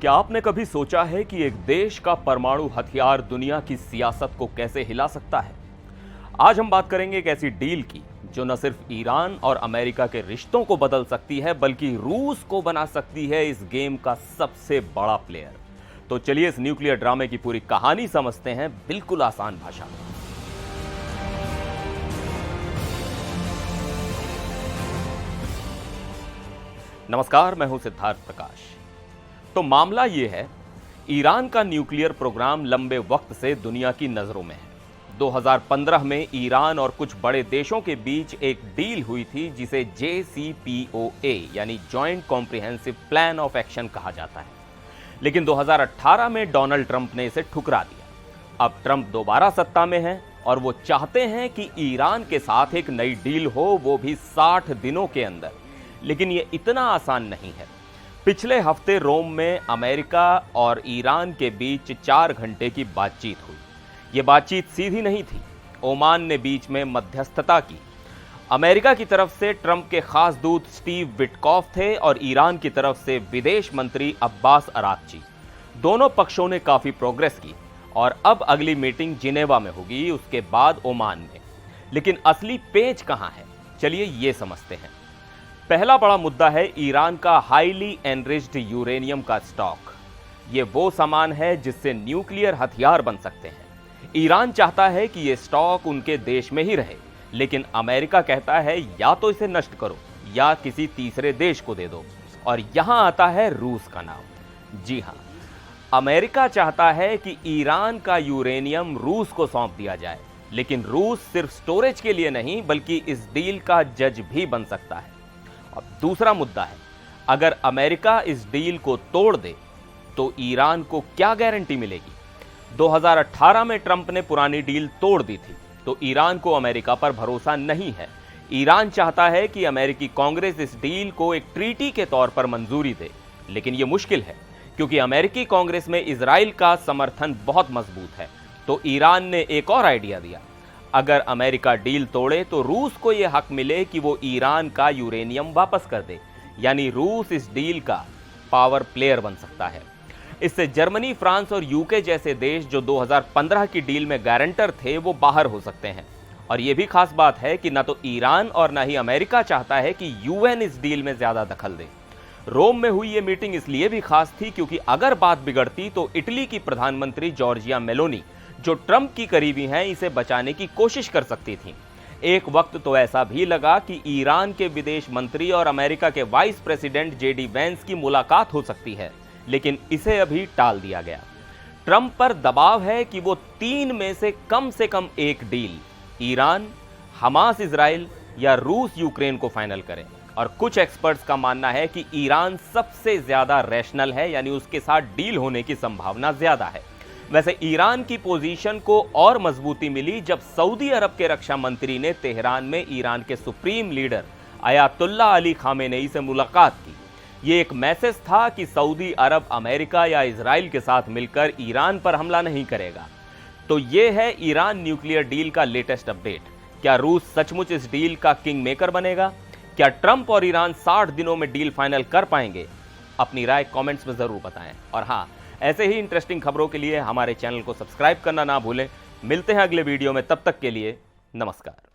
क्या आपने कभी सोचा है कि एक देश का परमाणु हथियार दुनिया की सियासत को कैसे हिला सकता है? आज हम बात करेंगे एक ऐसी डील की जो न सिर्फ ईरान और अमेरिका के रिश्तों को बदल सकती है बल्कि रूस को बना सकती है इस गेम का सबसे बड़ा प्लेयर। तो चलिए इस न्यूक्लियर ड्रामे की पूरी कहानी समझते हैं बिल्कुल आसान भाषा में। नमस्कार, मैं हूं सिद्धार्थ प्रकाश। तो मामला यह है, ईरान का न्यूक्लियर प्रोग्राम लंबे वक्त से दुनिया की नजरों में है। 2015 में ईरान और कुछ बड़े देशों के बीच एक डील हुई थी जिसे JCPOA यानी joint comprehensive plan of action कहा जाता है। लेकिन 2018 में डोनाल्ड ट्रंप ने इसे ठुकरा दिया। अब ट्रंप दोबारा सत्ता में हैं और वो चाहते हैं कि ईरान के साथ एक नई डील हो, वो भी 60 दिनों के अंदर। लेकिन ये इतना आसान नहीं है। पिछले हफ्ते रोम में अमेरिका और ईरान के बीच 4 घंटे की बातचीत हुई। ये बातचीत सीधी नहीं थी। ओमान ने बीच में मध्यस्थता की। अमेरिका की तरफ से ट्रंप के खास दूत स्टीव विटकॉफ थे और ईरान की तरफ से विदेश मंत्री अब्बास अराक्ची। दोनों पक्षों ने काफी प्रोग्रेस की और अब अगली मीटिंग जिनेवा में होगी, उसके बाद ओमान में। लेकिन असली पेच कहां है, चलिए ये समझते हैं। पहला बड़ा मुद्दा है ईरान का हाईली एनरिच्ड यूरेनियम का स्टॉक। ये वो सामान है जिससे न्यूक्लियर हथियार बन सकते हैं। ईरान चाहता है कि ये स्टॉक उनके देश में ही रहे, लेकिन अमेरिका कहता है या तो इसे नष्ट करो या किसी तीसरे देश को दे दो। और यहां आता है रूस का नाम। जी हां, अमेरिका चाहता है कि ईरान का यूरेनियम रूस को सौंप दिया जाए, लेकिन रूस सिर्फ स्टोरेज के लिए नहीं बल्कि इस डील का जज भी बन सकता है। अब दूसरा मुद्दा है, अगर अमेरिका इस डील को तोड़ दे तो ईरान को क्या गारंटी मिलेगी? 2018 में ट्रंप ने पुरानी डील तोड़ दी थी, तो ईरान को अमेरिका पर भरोसा नहीं है। ईरान चाहता है कि अमेरिकी कांग्रेस इस डील को एक ट्रीटी के तौर पर मंजूरी दे, लेकिन यह मुश्किल है क्योंकि अमेरिकी कांग्रेस में इजराइल का समर्थन बहुत मजबूत है। तो ईरान ने एक और आइडिया दिया, अगर अमेरिका डील तोड़े तो रूस को यह हक मिले कि वो ईरान का यूरेनियम वापस कर दे, यानी रूस इस डील का पावर प्लेयर बन सकता है। इससे जर्मनी, फ्रांस और यूके जैसे देश जो 2015 की डील में गारंटर थे वो बाहर हो सकते हैं। और यह भी खास बात है कि न तो ईरान और न ही अमेरिका चाहता है कि यूएन इस डील में ज्यादा दखल दे। रोम में हुई यह मीटिंग इसलिए भी खास थी क्योंकि अगर बात बिगड़ती तो इटली की प्रधानमंत्री जॉर्जिया मेलोनी, जो ट्रंप की करीबी हैं, इसे बचाने की कोशिश कर सकती थी। एक वक्त तो ऐसा भी लगा कि ईरान के विदेश मंत्री और अमेरिका के वाइस प्रेसिडेंट JD वेंस की मुलाकात हो सकती है, लेकिन इसे अभी टाल दिया गया। ट्रंप पर दबाव है कि वो 3 में से कम एक डील ईरान, हमास इजराइल या रूस यूक्रेन को फाइनल करें। और कुछ एक्सपर्ट्स का मानना है कि ईरान सबसे ज्यादा रैशनल है, यानी उसके साथ डील होने की संभावना ज्यादा है। वैसे ईरान की पोजीशन को और मजबूती मिली जब सऊदी अरब के रक्षा मंत्री ने तेहरान में ईरान के supreme leader Ayatollah Ali Khamenei से मुलाकात की। ये एक मैसेज था कि सऊदी अरब अमेरिका या इजराइल के साथ मिलकर ईरान पर हमला नहीं करेगा। तो ये है ईरान न्यूक्लियर डील का लेटेस्ट अपडेट। क्या रूस सचमुच इस डील का किंग मेकर बनेगा? क्या ट्रंप और ईरान 60 दिनों में डील फाइनल कर पाएंगे? अपनी राय कमेंट्स में जरूर बताएं। और हाँ, ऐसे ही इंटरेस्टिंग खबरों के लिए हमारे चैनल को सब्सक्राइब करना ना भूलें। मिलते हैं अगले वीडियो में, तब तक के लिए नमस्कार।